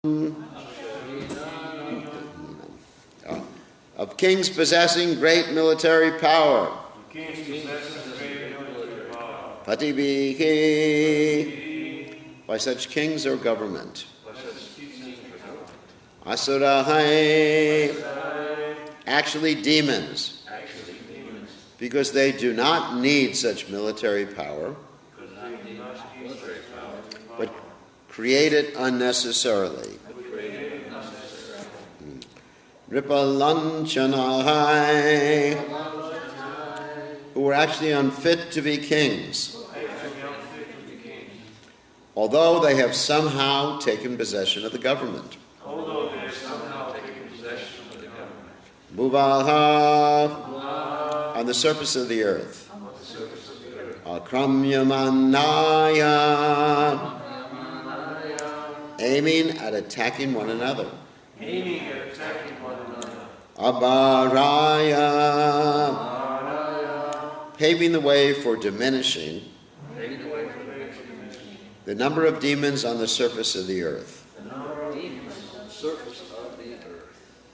Of kings possessing great military power. Patibiki, by such kings or government. Asurahai, actually demons, because they do not need such military power, but create it unnecessarily. Ripalanchanahai, who were actually unfit to be kings, although they have somehow taken possession of the government. Muvaha, on the surface of the earth. Akramyamanaya, aiming at attacking one another. Abaraya, paving the way for diminishing the number of demons on the surface of the earth.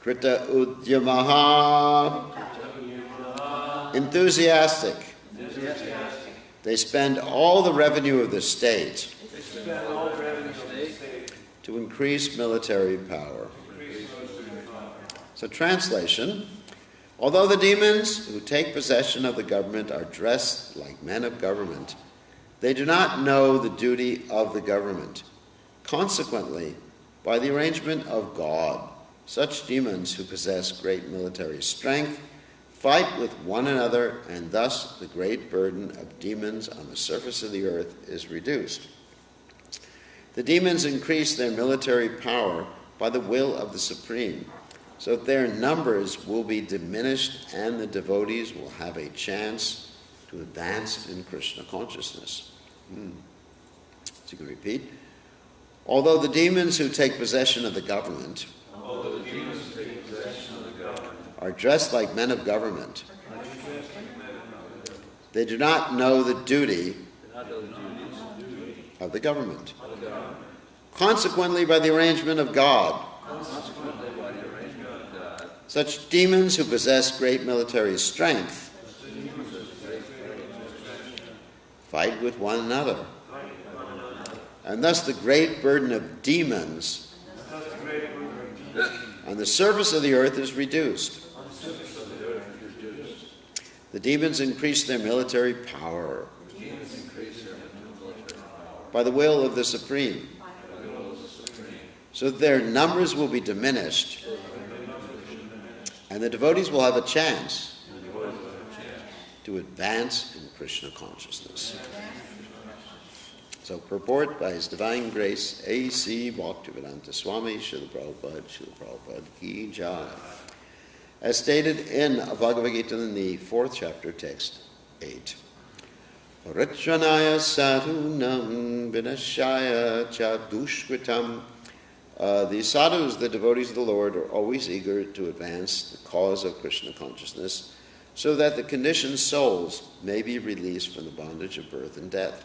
Krita Udyamaha, enthusiastic. They spend all the revenue of the state to increase military power. So translation, although the demons who take possession of the government are dressed like men of government, they do not know the duty of the government. Consequently, by the arrangement of God, such demons who possess great military strength fight with one another, and thus the great burden of demons on the surface of the earth is reduced. The demons increase their military power by the will of the Supreme, so that their numbers will be diminished and the devotees will have a chance to advance in Krishna consciousness. So you can repeat. Although the demons who take possession of the government are dressed like men of government, they do not know the duty of the government. Consequently, by the arrangement of God, such demons who possess great military strength fight with one another, and thus the great burden of demons on the surface of the earth is reduced. The demons increase their military power by the will of the Supreme, so that their numbers will be diminished and the devotees will have a chance to advance in Krishna consciousness. So purport by His Divine Grace A.C. Bhaktivedanta Swami Srila Prabhupada Ki Jai. As stated in Bhagavad Gita in the 4th chapter, text 8. Paritranaya sadhunam vinashaya cha dushkritam. The sadhus, the devotees of the Lord, are always eager to advance the cause of Krishna consciousness so that the conditioned souls may be released from the bondage of birth and death.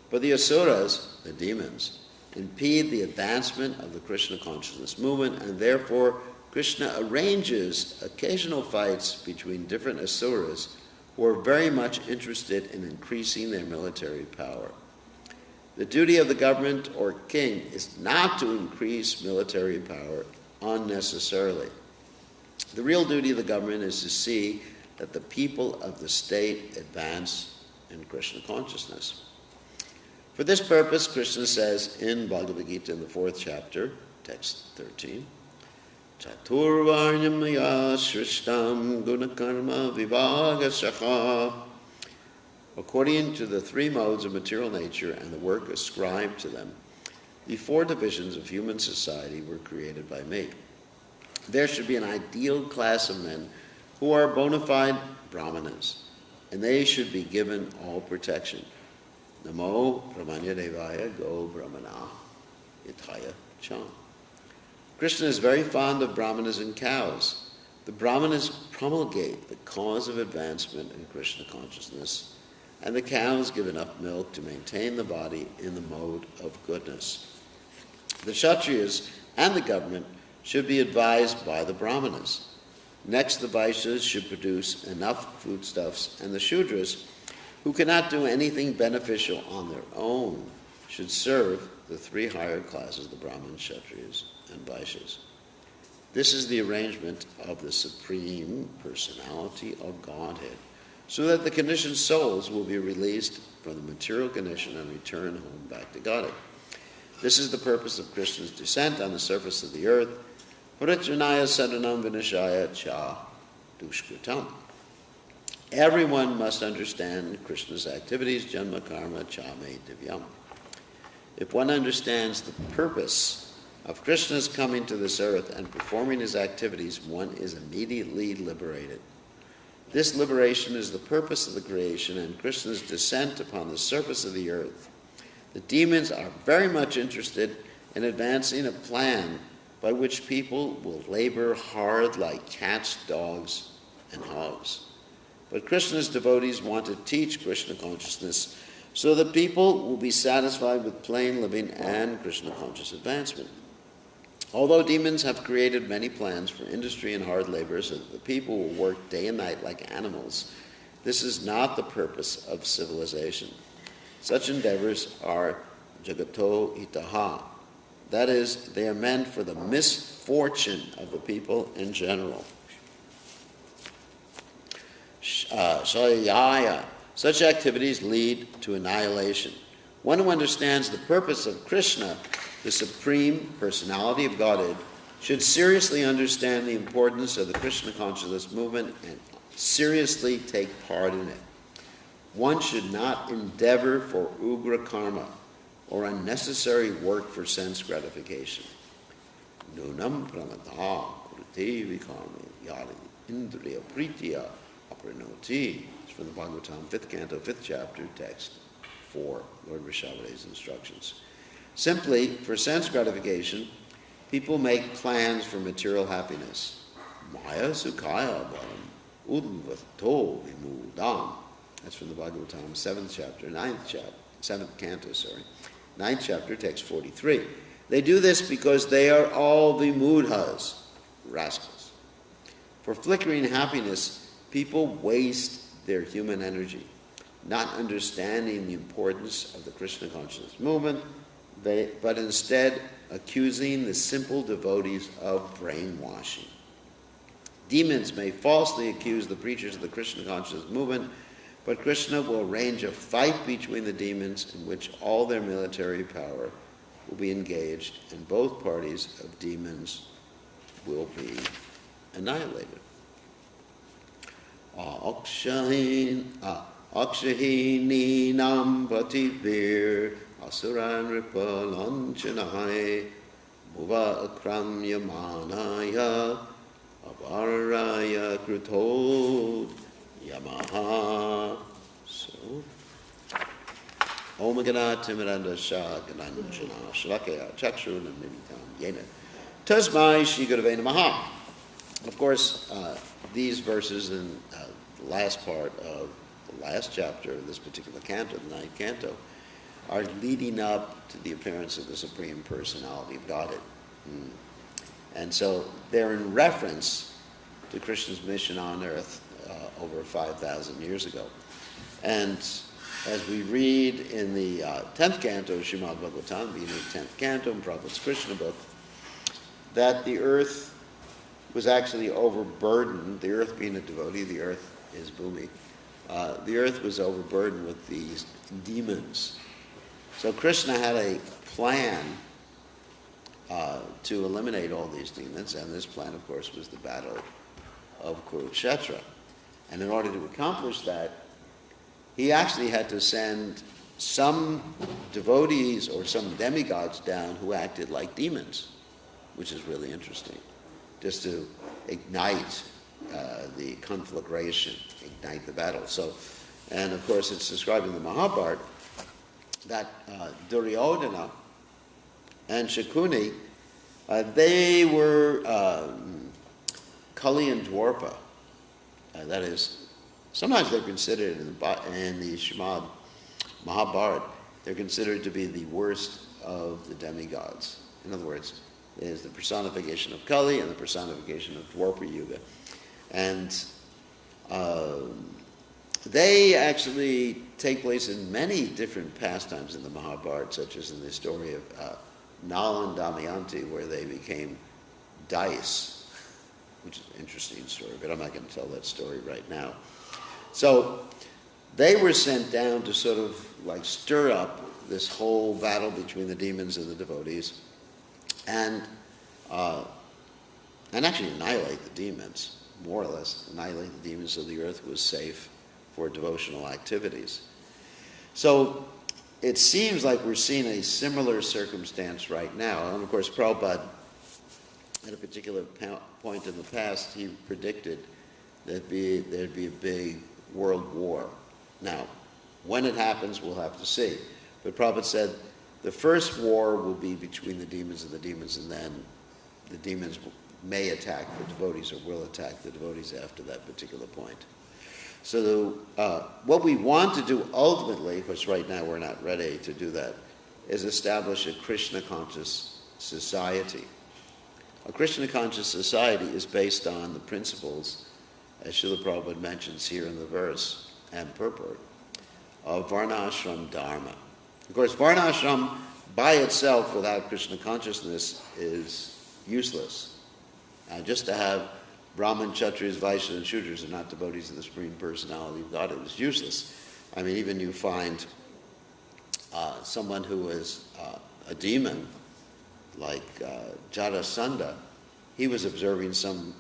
But the asuras, the demons, impede the advancement of the Krishna consciousness movement, and therefore Krishna arranges occasional fights between different asuras who are very much interested in increasing their military power. The duty of the government or king is not to increase military power unnecessarily. The real duty of the government is to see that the people of the state advance in Krishna consciousness. For this purpose, Krishna says in Bhagavad Gita in the 4th chapter, text 13, Chaturvarnyamaya shrishtam gunakarma vibhagasakha. According to the 3 modes of material nature and the work ascribed to them, the 4 divisions of human society were created by me. There should be an ideal class of men who are bona fide brahmanas, and they should be given all protection. Namo Brahmanya Devaya Go Brahmana Yithaya Cham. Krishna is very fond of brahmanas and cows. The brahmanas promulgate the cause of advancement in Krishna consciousness, and the cows give enough milk to maintain the body in the mode of goodness. The Kshatriyas and the government should be advised by the Brahmanas. Next, the Vaishyas should produce enough foodstuffs, and the Shudras, who cannot do anything beneficial on their own, should serve the three higher classes, the Brahmins, Kshatriyas, and Vaishyas. This is the arrangement of the Supreme Personality of Godhead, so that the conditioned souls will be released from the material condition and return home back to Godhead. This is the purpose of Krishna's descent on the surface of the earth. Paritranaya sadanam vinashaya cha dushkritam. Everyone must understand Krishna's activities, janma karma cha me divyam. If one understands the purpose of Krishna's coming to this earth and performing his activities, one is immediately liberated. This liberation is the purpose of the creation and Krishna's descent upon the surface of the earth. The demons are very much interested in advancing a plan by which people will labor hard like cats, dogs, and hogs. But Krishna's devotees want to teach Krishna consciousness so that people will be satisfied with plain living and Krishna conscious advancement. Although demons have created many plans for industry and hard labor so that the people will work day and night like animals, this is not the purpose of civilization. Such endeavors are jagato hitaha. That is, they are meant for the misfortune of the people in general. Shayaya. Such activities lead to annihilation. One who understands the purpose of Krishna, the Supreme Personality of Godhead, should seriously understand the importance of the Krishna consciousness movement and seriously take part in it. One should not endeavor for ugra karma or unnecessary work for sense gratification. Nunam pranata kurte vikarmi yari indriya pritya apranoti. It's from the Bhagavatam, 5th canto, 5th chapter, text 4, Lord Vrishabhadeva's instructions. Simply, for sense gratification, people make plans for material happiness. Maya sukhaya balam udvato vimudam. That's from the Bhagavatam, 7th chapter, 7th canto, 9th chapter, text 43. They do this because they are all vimudhas, rascals. For flickering happiness, people waste their human energy, not understanding the importance of the Krishna consciousness movement, but instead accusing the simple devotees of brainwashing. Demons may falsely accuse the preachers of the Krishna consciousness movement, but Krishna will arrange a fight between the demons in which all their military power will be engaged and both parties of demons will be annihilated. Akshahini nam pativir asuran ripalanchanaye muva akramya manaya avaraya krutod yamaha. So, Om Gana Timiranda Shah Gananjana Shalakaya Chakshun and Mimitam Yena Tasmai Shri Gurave Namaha. Of course, these verses in the last part of the last chapter of this particular canto, the 9th canto, are leading up to the appearance of the Supreme Personality of Godhead. And so they're in reference to Krishna's mission on earth over 5,000 years ago. And as we read in the 10th canto of Srimad Bhagavatam, being the 10th canto in Prabhupada's Krishna book, that the earth was actually overburdened, the earth being a devotee, the earth is Bhumi, the earth was overburdened with these demons. So Krishna had a plan to eliminate all these demons, and this plan, of course, was the battle of Kurukshetra. And in order to accomplish that, he actually had to send some devotees or some demigods down who acted like demons, which is really interesting, just to ignite the conflagration, ignite the battle. So, and of course it's described in the Mahabharata that Duryodhana and Shakuni, they were Kali and Dwarpa. That is, sometimes they're considered in the Srimad Mahabharata, they're considered to be the worst of the demigods. In other words, there's the personification of Kali and the personification of Dwapara Yuga. And they actually take place in many different pastimes in the Mahabharata, such as in the story of Nal and Damayanti, where they became dice, which is an interesting story, but I'm not going to tell that story right now. So they were sent down to sort of like stir up this whole battle between the demons and the devotees, and actually annihilate the demons, more or less annihilate the demons, so the earth was safe for devotional activities. So it seems like we're seeing a similar circumstance right now. And of course, Prabhupada, at a particular point in the past, he predicted that there'd be a big world war. Now, when it happens, we'll have to see. But Prabhupada said the first war will be between the demons, and then the demons may attack the devotees or will attack the devotees after that particular point. So what we want to do ultimately, because right now we're not ready to do that, is establish a Krishna-conscious society. A Krishna-conscious society is based on the principles, as Srila Prabhupada mentions here in the verse and purport, of Varnashram Dharma. Of course, Varnashram by itself without Krishna consciousness is useless. Just to have Brahman, Kshatriyas, Vaishyas, and Shudras are not devotees of the Supreme Personality of God, it is useless. I mean, even you find someone who is a demon, like Jarasandha, he was observing some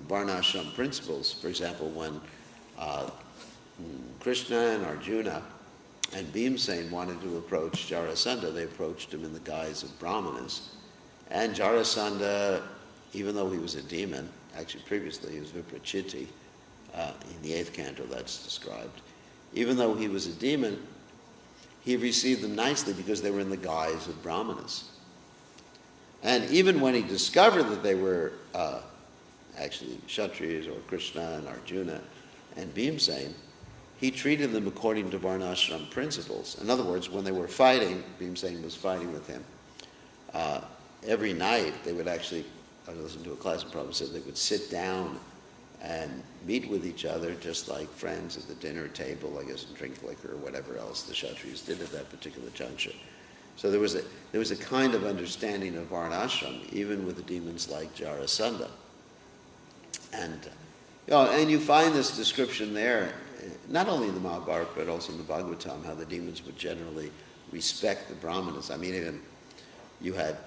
Varnashram principles. For example, when Krishna and Arjuna and Bhimsen wanted to approach Jarasandha, they approached him in the guise of Brahmanas. And Jarasandha, even though he was a demon, actually previously he was Viprachiti, in the 8th canto that's described, even though he was a demon, he received them nicely because they were in the guise of Brahmanas. And even when he discovered that they were actually Kshatriyas or Krishna and Arjuna and Bhimsen, he treated them according to Varnashram principles. In other words, when they were fighting, Bhimsen was fighting with him, every night they would actually, I listened to a class and Prabhupada said they would sit down and meet with each other just like friends at the dinner table, I guess, and drink liquor or whatever else the Kshatriyas did at that particular juncture. So there was a kind of understanding of Varnashram, even with the demons like Jarasandha. And you find this description there, not only in the Mahabharata, but also in the Bhagavatam, how the demons would generally respect the Brahmanas. I mean, even you had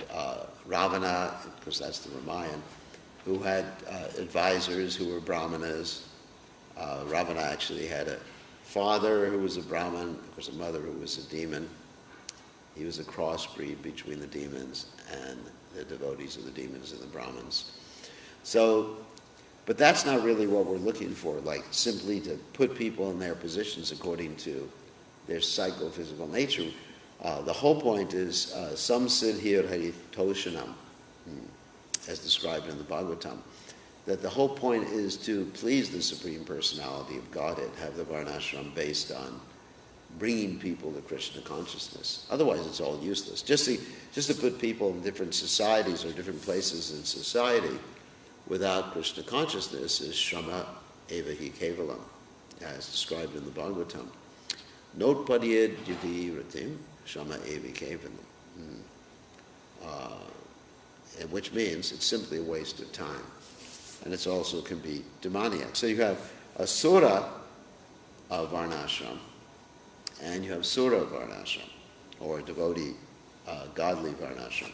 Ravana, because that's the Ramayan, who had advisors who were Brahmanas. Ravana actually had a father who was a Brahman, of course a mother who was a demon. He was a crossbreed between the demons and the devotees of the demons and the Brahmins. So, but that's not really what we're looking for, like simply to put people in their positions according to their psychophysical nature. The whole point is samsiddhir haritoshanam, as described in the Bhagavatam, that the whole point is to please the Supreme Personality of Godhead, have the Varnashram based on bringing people to Krishna consciousness. Otherwise, it's all useless. Just to put people in different societies or different places in society without Krishna consciousness is shrama evahi kevalam, as described in the Bhagavatam. Notpadyed yadi ratim shrama evahi kevalam. Which means it's simply a waste of time. And it also can be demoniac. So you have a sura of Varnashram, and you have Sura Varnashram, or devotee, godly Varnashram.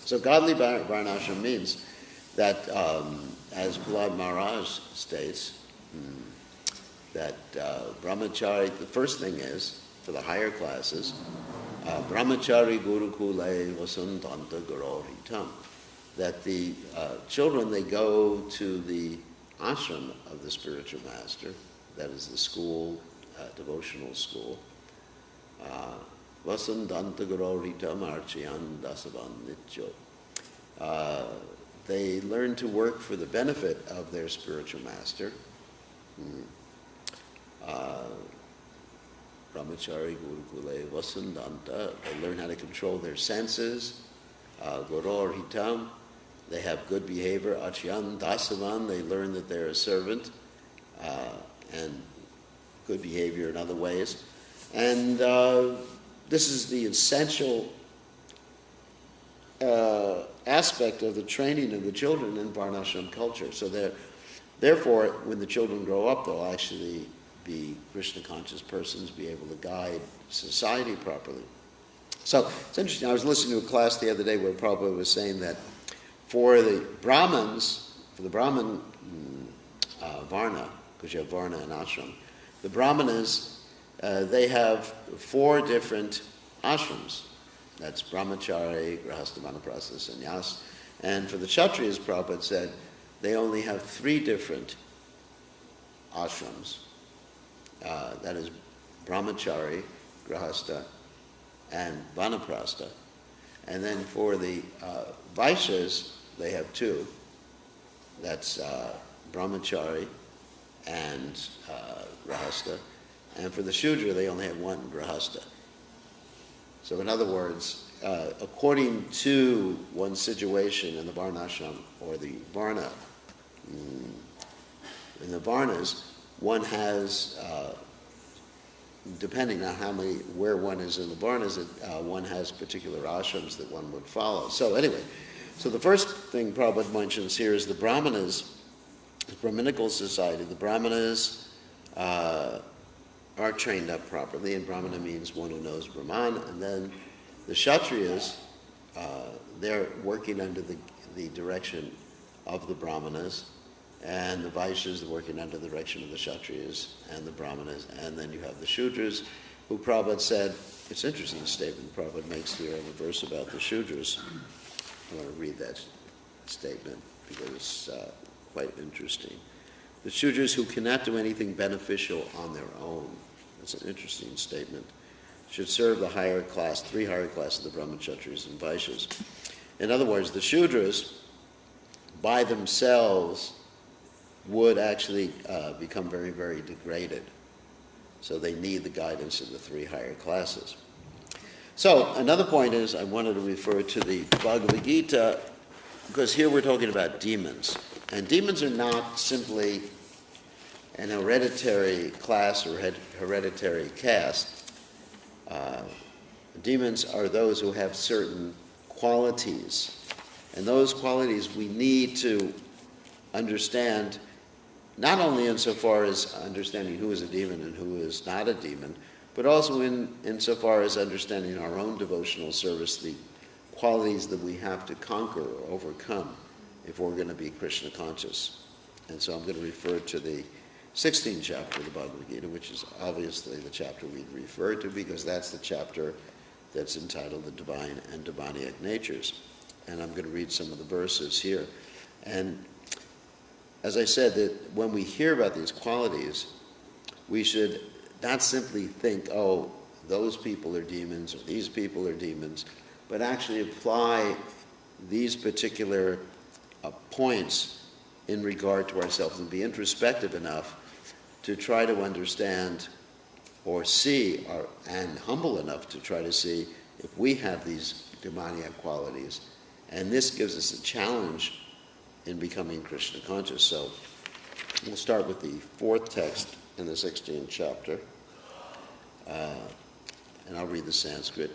So godly Varnashram means that, as Prahlad Maharaj states, that brahmachari, the first thing is, for the higher classes, brahmachari gurukule vasantanta garoritam, that the children, they go to the ashram of the spiritual master, that is the school, devotional school. Vasantanta garoritam archayan dasavan nityo. They learn to work for the benefit of their spiritual master. Brahmachari gurukule vasantanta. They learn how to control their senses. Goror Hitam, they have good behavior. Achyan Dasavan, they learn that they're a servant, and good behavior in other ways. And this is the essential aspect of the training of the children in Varnashram culture. So that, therefore, when the children grow up, they'll actually be Krishna-conscious persons, be able to guide society properly. So it's interesting. I was listening to a class the other day where Prabhupada was saying that for the Brahmins, for the Brahmin Varna, because you have Varna and Ashram, the Brahmanas, they have 4 different ashrams. That's Brahmachari, Grahastha, Vanaprastha, Sannyas. And for the Kshatriyas, Prabhupada said, they only have 3 different ashrams. That is Brahmachari, Grahastha, and Vanaprastha. And then for the Vaishyas, they have 2. That's Brahmachari and Grahastha. And for the Shudra, they only have 1, Grahastha. So in other words, according to one's situation in the Varnashram or the Varna, in the Varnas, one has, depending on where one is in the Varnas, one has particular ashrams that one would follow. So anyway, so the first thing Prabhupada mentions here is the Brahmanas, the Brahminical society. The Brahmanas are trained up properly, and Brahmana means one who knows Brahman. And then the Kshatriyas, they're working under the direction of the Brahmanas, and the Vaishyas are working under the direction of the Kshatriyas and the Brahmanas. And then you have the Shudras, who Prabhupada said, it's interesting the statement Prabhupada makes here in the verse about the Shudras. I want to read that statement because it's quite interesting. The Shudras who cannot do anything beneficial on their own. That's an interesting statement. Should serve the higher class, 3 higher classes of the Brahmachatriyas and Vaishyas. In other words, the Shudras, by themselves, would actually become very, very degraded. So they need the guidance of the 3 higher classes. So another point is, I wanted to refer to the Bhagavad Gita, because here we're talking about demons. And demons are not simply an hereditary class or hereditary caste. Demons are those who have certain qualities. And those qualities we need to understand, not only insofar as understanding who is a demon and who is not a demon, but also insofar as understanding our own devotional service, the qualities that we have to conquer or overcome if we're going to be Krishna conscious. And so I'm going to refer to the 16th chapter of the Bhagavad Gita, which is obviously the chapter we'd refer to because that's the chapter that's entitled The Divine and Demoniac Natures. And I'm going to read some of the verses here. And as I said, that when we hear about these qualities, we should not simply think, oh, those people are demons or these people are demons, but actually apply these particular points in regard to ourselves and be introspective enough to try to understand or see, and humble enough to try to see if we have these demoniac qualities. And this gives us a challenge in becoming Krishna conscious. So we'll start with the 4th text in the 16th chapter. And I'll read the Sanskrit.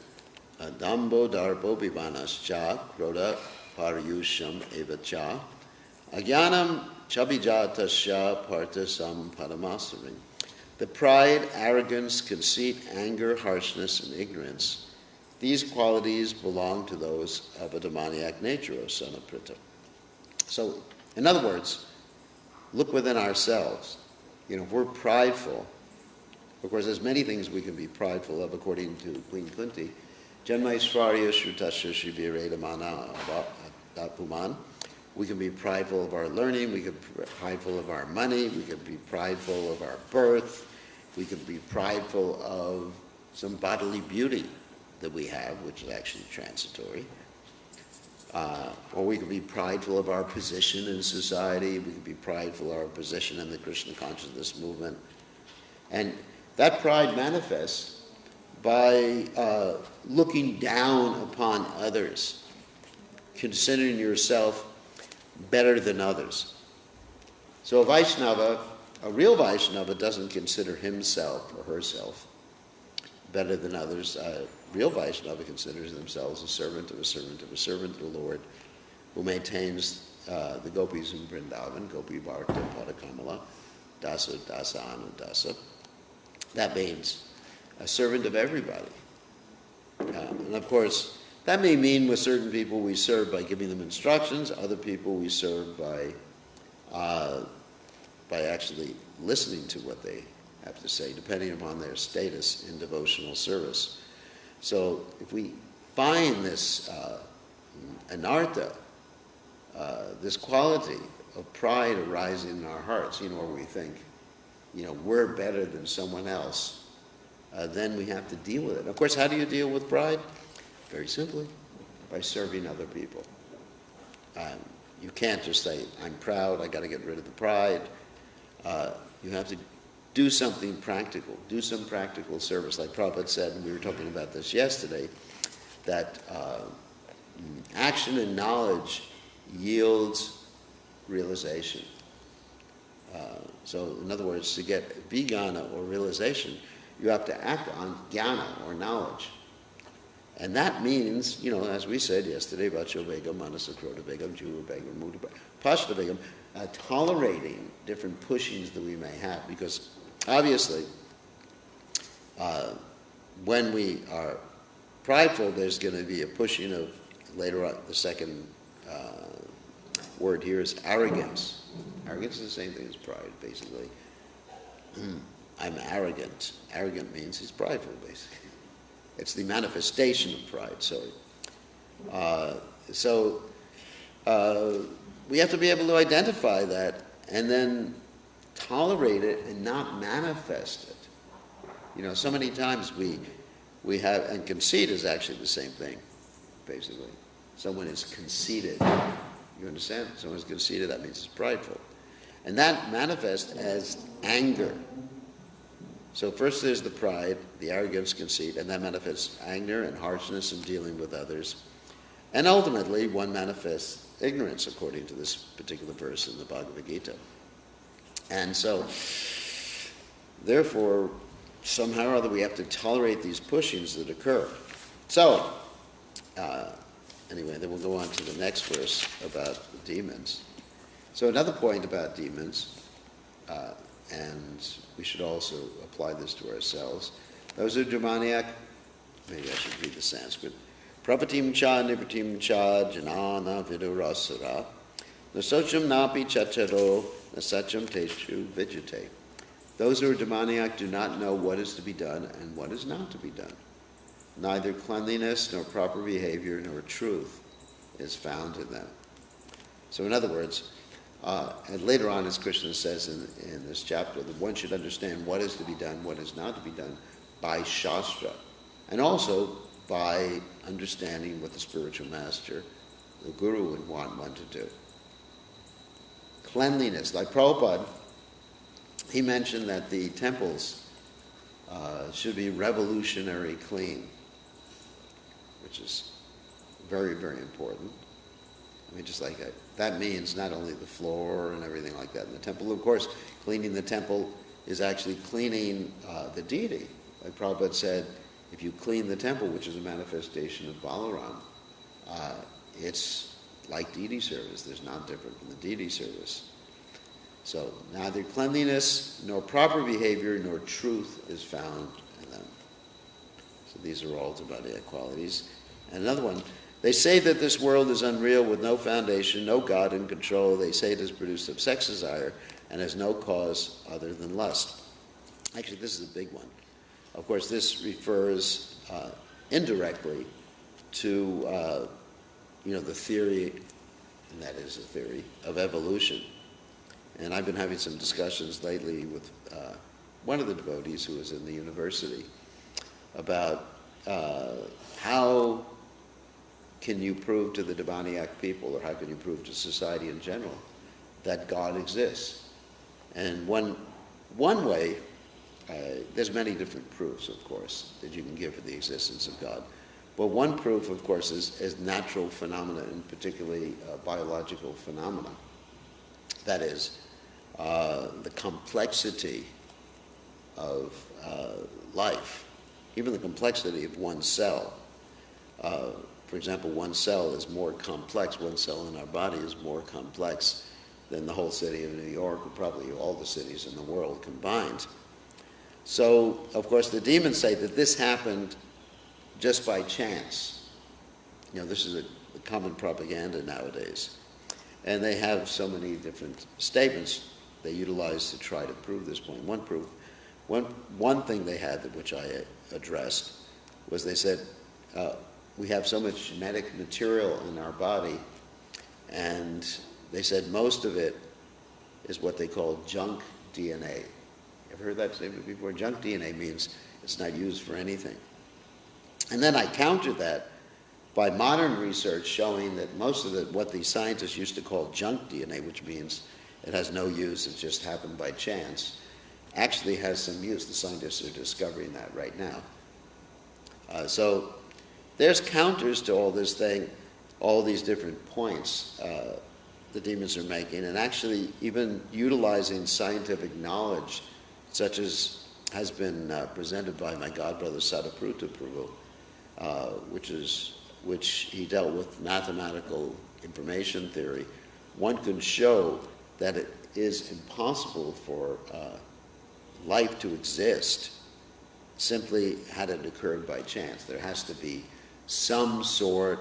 Dambo darbo bibanascha kroda paryusham evacha agyanam chabijatasya partasam paramasarim. The pride, arrogance, conceit, anger, harshness, and ignorance, these qualities belong to those of a demoniac nature, O son of Pritha. So, in other words, look within ourselves. If we're prideful, of course, there's many things we can be prideful of, according to Queen Kunti. Janmaishvarya shrutasya shivire mana dapuman. We can be prideful of our learning, we can be prideful of our money, we can be prideful of our birth, we can be prideful of some bodily beauty that we have, which is actually transitory. Or we can be prideful of our position in society, we can be prideful of our position in the Krishna consciousness movement. And that pride manifests by looking down upon others considering yourself better than others. So a real Vaishnava doesn't consider himself or herself better than others. A real Vaishnava considers themselves a servant of a servant of a servant of the Lord, who maintains the gopis in Vrindavan, Gopi Bharta Padakamala, Dasa Dasa Anudasa. That means a servant of everybody. And of course, that may mean with certain people we serve by giving them instructions, other people we serve by actually listening to what they have to say, depending upon their status in devotional service. So if we find this anartha, this quality of pride arising in our hearts, where we think, we're better than someone else, then we have to deal with it. Of course, how do you deal with pride? Very simply, by serving other people. You can't just say, I'm proud, I got to get rid of the pride. You have to do something practical, do some practical service. Like Prabhupada said, and we were talking about this yesterday, that action and knowledge yields realization. So in other words, to get vijnana or realization, you have to act on jnana or knowledge. And that means, as we said yesterday, Vacho Vegam, Manasakroda Vegam, Jura Vegam, Muda Pashta Vegam, tolerating different pushings that we may have. Because obviously, when we are prideful, there's going to be a pushing of, later on, the second word here is arrogance. Arrogance is the same thing as pride, basically. I'm arrogant. Arrogant means he's prideful, basically. It's the manifestation of pride, sorry. So we have to be able to identify that and then tolerate it and not manifest it. So many times we have, and conceit is actually the same thing, basically. Someone is conceited. You understand? Someone is conceited, that means it's prideful. And that manifests as anger. So first there's the pride, the arrogance, conceit, and that manifests anger and harshness in dealing with others. And ultimately, one manifests ignorance, according to this particular verse in the Bhagavad Gita. And so, therefore, somehow or other we have to tolerate these pushings that occur. So, anyway, then we'll go on to the next verse about the demons. So another point about demons, and we should also apply this to ourselves. Those are demoniac, maybe I should read the Sanskrit. Prapatim cha nipatim cha janana vidurasara nasacham napi chacharo nasacham teshu vijate. Those who are demoniac do not know what is to be done and what is not to be done. Neither cleanliness nor proper behavior nor truth is found in them. So in other words, and later on, as Krishna says in this chapter, that one should understand what is to be done, what is not to be done by Shastra, and also by understanding what the spiritual master, the guru, would want one to do. Cleanliness, like Prabhupada, he mentioned that the temples should be revolutionary clean, which is very, very important. I mean, just like that means not only the floor and everything like that in the temple. Of course, cleaning the temple is actually cleaning the deity. Like Prabhupada said, if you clean the temple, which is a manifestation of Balaram, it's like deity service. There's not different from the deity service. So neither cleanliness nor proper behavior nor truth is found in them. So these are all demoniac qualities. And another one, they say that this world is unreal with no foundation, no God in control. They say it is produced of sex desire and has no cause other than lust. Actually, this is a big one. Of course, this refers indirectly to the theory, and that is a theory, of evolution. And I've been having some discussions lately with one of the devotees who was in the university about how can you prove to the demoniac people, or how can you prove to society in general, that God exists? And one way, there's many different proofs, of course, that you can give for the existence of God. Well, one proof, of course, is natural phenomena, and particularly biological phenomena. That is, the complexity of life, even the complexity of one cell. For example, one cell is more complex, one cell in our body is more complex than the whole city of New York, or probably all the cities in the world combined. So, of course, the demons say that this happened just by chance. You know, this is a common propaganda nowadays. And they have so many different statements they utilize to try to prove this point. One thing they had, which I addressed, was they said, we have so much genetic material in our body, and they said most of it is what they call junk DNA. Ever heard that statement before? Junk DNA means it's not used for anything. And then I countered that by modern research showing that most of what the scientists used to call junk DNA, which means it has no use, it just happened by chance, actually has some use. The scientists are discovering that right now. So there's counters to all this thing, all these different points the demons are making, and actually even utilizing scientific knowledge, such as has been presented by my godbrother Sadapruta Prabhu, which he dealt with mathematical information theory. One can show that it is impossible for life to exist simply had it occurred by chance. There has to be some sort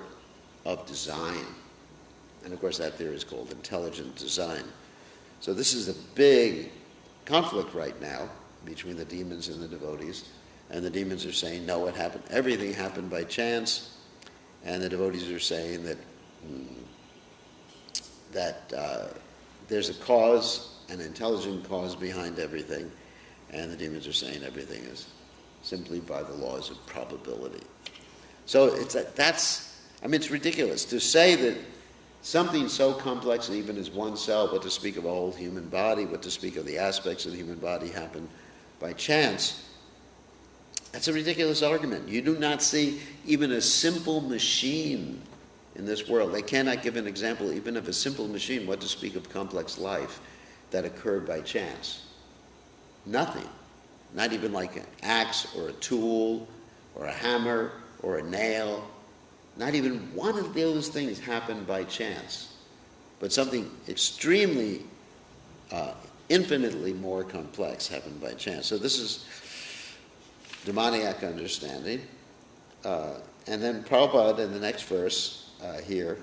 of design. And of course that theory is called intelligent design. So this is a big conflict right now between the demons and the devotees. And the demons are saying, no, everything happened by chance. And the devotees are saying that there's a cause, an intelligent cause behind everything. And the demons are saying everything is simply by the laws of probability. So it's ridiculous to say that something so complex even as one cell, but to speak of a whole human body, but to speak of the aspects of the human body happen by chance. That's a ridiculous argument. You do not see even a simple machine in this world. They cannot give an example even of a simple machine, what to speak of complex life, that occurred by chance. Nothing. Not even like an axe or a tool or a hammer or a nail. Not even one of those things happened by chance. But something extremely, infinitely more complex happened by chance. So this is demoniac understanding. And then Prabhupada in the next verse here,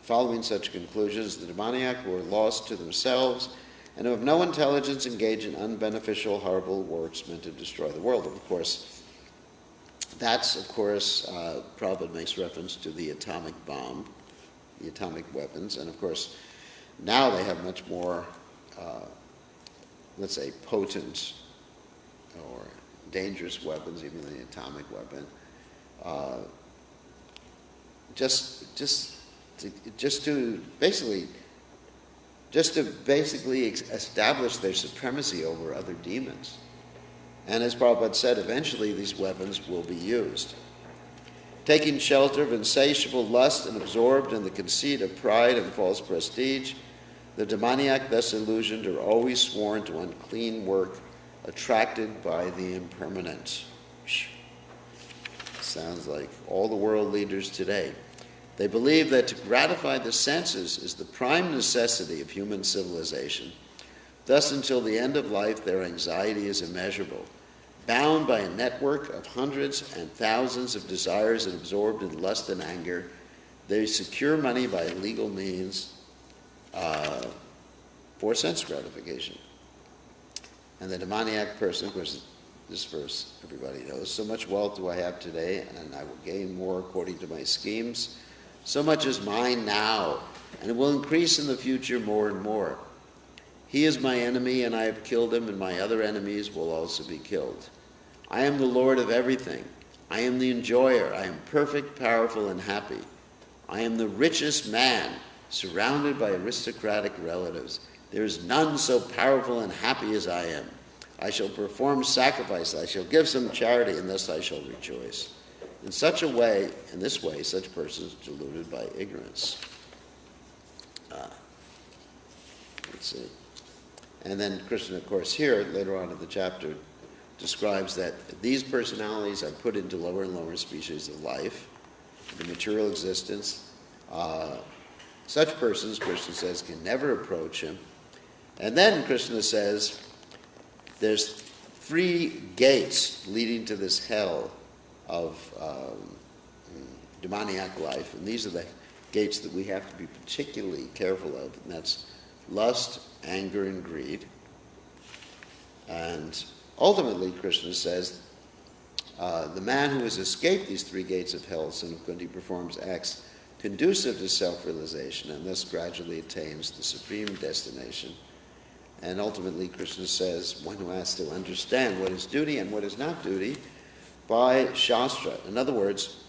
following such conclusions, the demoniac were lost to themselves and who have no intelligence engage in unbeneficial, horrible works meant to destroy the world. Of course, Prabhupada makes reference to the atomic bomb, the atomic weapons, and of course, now they have much more, let's say, potent or dangerous weapons, even the atomic weapon. Just to basically establish their supremacy over other demons. And as Prabhupada said, eventually these weapons will be used. Taking shelter of insatiable lust and absorbed in the conceit of pride and false prestige, the demoniac thus illusioned are always sworn to unclean work, attracted by the impermanent. Sounds like all the world leaders today. They believe that to gratify the senses is the prime necessity of human civilization. Thus, until the end of life, their anxiety is immeasurable. Bound by a network of hundreds and thousands of desires and absorbed in lust and anger, they secure money by illegal means for sense gratification. And the demoniac person, of course, this verse everybody knows, so much wealth do I have today, and I will gain more according to my schemes. So much is mine now, and it will increase in the future more and more. He is my enemy, and I have killed him, and my other enemies will also be killed. I am the Lord of everything. I am the enjoyer. I am perfect, powerful, and happy. I am the richest man, surrounded by aristocratic relatives. There is none so powerful and happy as I am. I shall perform sacrifice. I shall give some charity, and thus I shall rejoice. In such a way, in this way, such persons deluded by ignorance. Let's see. And then Krishna, of course, here, later on in the chapter, describes that these personalities are put into lower and lower species of life, the material existence. Such persons, Krishna says, can never approach him. And then Krishna says, there's 3 gates leading to this hell of demoniac life, and these are the gates that we have to be particularly careful of, and that's lust, anger, and greed. And ultimately, Krishna says, the man who has escaped these 3 gates of hell, son of Kunti, performs acts conducive to self-realization, and thus gradually attains the supreme destination. And ultimately, Krishna says, one who has to understand what is duty and what is not duty by Shastra. In other words,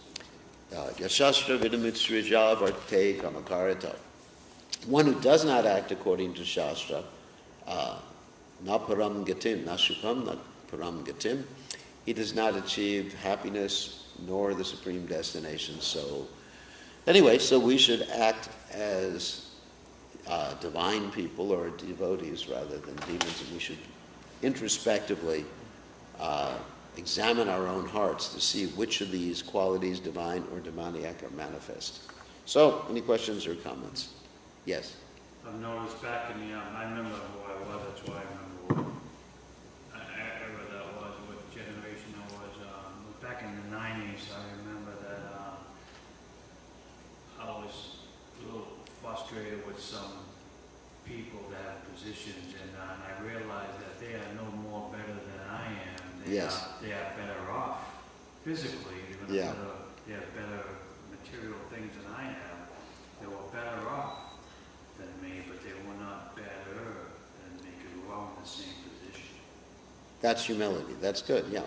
Yashastra vidamitsrija varte kamakarita. One who does not act according to Shastra, na param gatim, na shukam, na param gatim, he does not achieve happiness nor the supreme destination. So, anyway, so we should act as divine people, or devotees rather than demons, and we should introspectively examine our own hearts to see which of these qualities, divine or demoniac, are manifest. So, any questions or comments? Yes? I've noticed back in the, I remember who I was, that's why I remember what era that was, what generation it was. Back in the 90s, I remember that I was a little frustrated with some people that have positions, and I realized that they are no more better than I am. They are better off physically, they have better material things than I have. They were better off than me, but they were not better than me, because we're all in the same position. That's humility. That's good, yeah.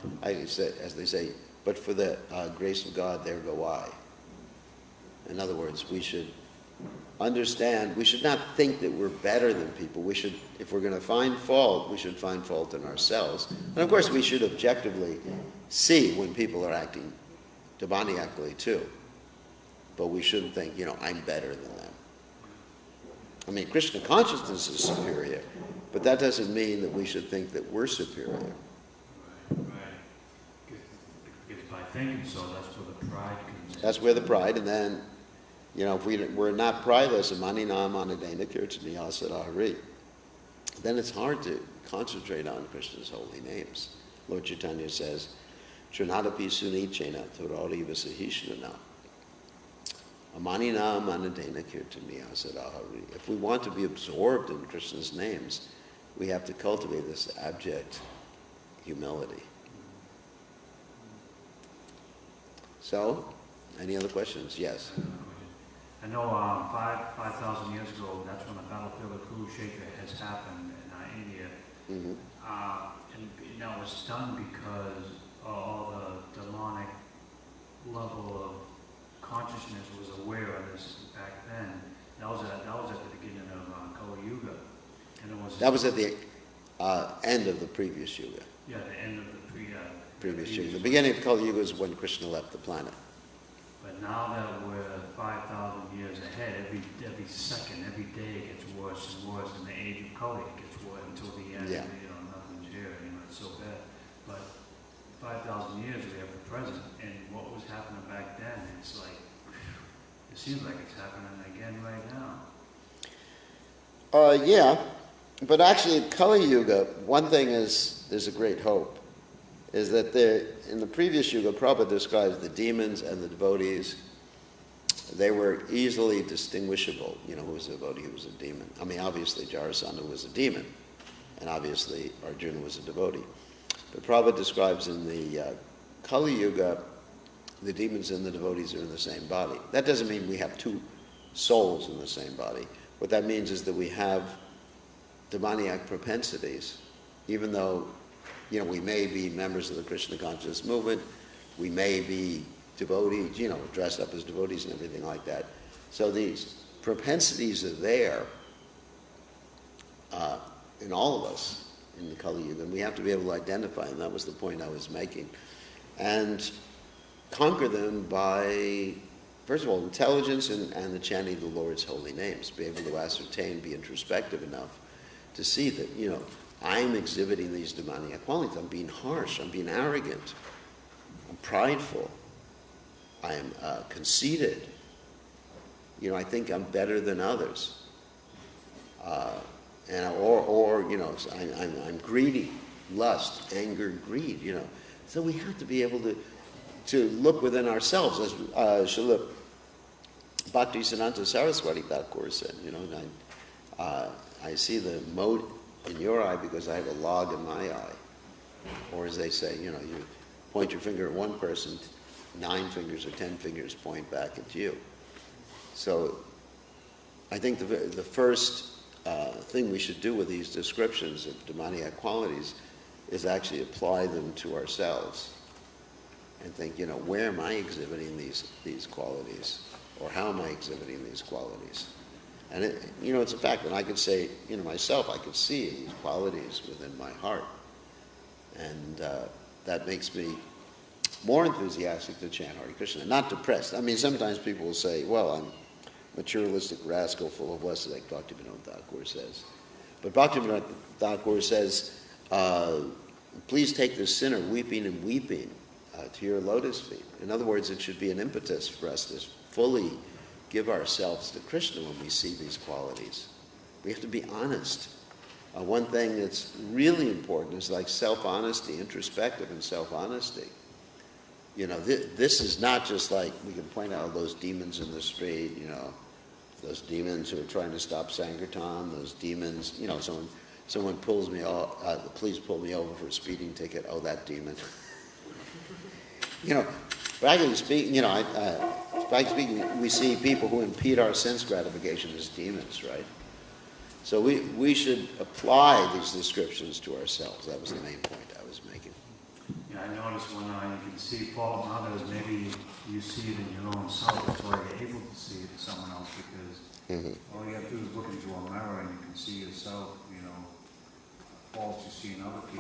You know? I say, as they say, but for the grace of God, there go I. In other words, we should understand, we should not think that we're better than people. We should, if we're going to find fault, we should find fault in ourselves. And of course, we should objectively see when people are acting demoniacally too. But we shouldn't think, I'm better than them. I mean, Krishna consciousness is superior, but that doesn't mean that we should think that we're superior. Right. Because by thinking so, that's where the pride comes in. That's where the pride, and then, if we're not prideless, amanina manadena kirtaniya sarahari, then it's hard to concentrate on Krishna's holy names. Lord Chaitanya says, Trinadapi sunichena thurari vasahishnana. Amanina manadena kirtaniya sarahari. If we want to be absorbed in Krishna's names, we have to cultivate this abject humility. So, any other questions? Yes. I know 5,000 years ago, that's when the battlefield of Kurukshetra has happened in India. Mm-hmm. And that was done because all the demonic level of consciousness was aware of this back then. That was at the beginning of Kali Yuga. And that was at the end of the previous Yuga. Yeah, the end of the previous Yuga. The beginning of Kali Yuga is when Krishna left the planet. But now that we're 5,000 years ahead, every second, every day gets worse and worse. In the age of Kali, it gets worse until the end. Yeah. Nothing's here. It's so bad. But 5,000 years, we have the present, and what was happening back then, it's like it seems like it's happening again right now. Yeah, but actually, in Kali Yuga, one thing is there's a great hope. Is that in the previous Yuga, Prabhupada describes the demons and the devotees, they were easily distinguishable. Who was a devotee, who was a demon. I mean, obviously, Jarasandha was a demon, and obviously, Arjuna was a devotee. But Prabhupada describes in the Kali Yuga, the demons and the devotees are in the same body. That doesn't mean we have 2 souls in the same body. What that means is that we have demoniac propensities, even though we may be members of the Krishna consciousness movement, we may be devotees, dressed up as devotees and everything like that. So these propensities are there in all of us in the Kali Yuga, and we have to be able to identify them. That was the point I was making. And conquer them by, first of all, intelligence and the chanting of the Lord's holy names. Be able to ascertain, be introspective enough to see that, I'm exhibiting these demoniac qualities. I'm being harsh. I'm being arrogant. I'm prideful. I am conceited. I think I'm better than others. I'm greedy, lust, anger, greed. So we have to be able to look within ourselves, as Srila Bhaktisiddhanta Saraswati Thakur said. I see the mote in your eye because I have a log in my eye. Or as they say, you point your finger at one person, 9 fingers or 10 fingers point back at you. So I think the first thing we should do with these descriptions of demoniac qualities is actually apply them to ourselves and think, where am I exhibiting these qualities? Or how am I exhibiting these qualities? And it's a fact that I could say, myself, I could see these qualities within my heart. And that makes me more enthusiastic to chant Hare Krishna, not depressed. I mean, sometimes people will say, well, I'm a materialistic rascal full of lust, like Bhaktivinoda Thakur says. But Bhaktivinoda Thakur says, please take this sinner weeping and weeping to your lotus feet. In other words, it should be an impetus for us to fully give ourselves to Krishna when we see these qualities. We have to be honest. One thing that's really important is like self-honesty, introspective and self-honesty. This is not just like we can point out those demons in the street, those demons who are trying to stop Sankirtan, those demons, someone pulls me off, the police pull me over for a speeding ticket, oh, that demon. Practically speaking, we see people who impede our sense gratification as demons, right? So we should apply these descriptions to ourselves. That was the main point I was making. Yeah, I noticed when you can see fault in others, maybe you see it in your own self. That's why you're able to see it in someone else, because all you have to do is look into a mirror and you can see yourself, faults you see in other people.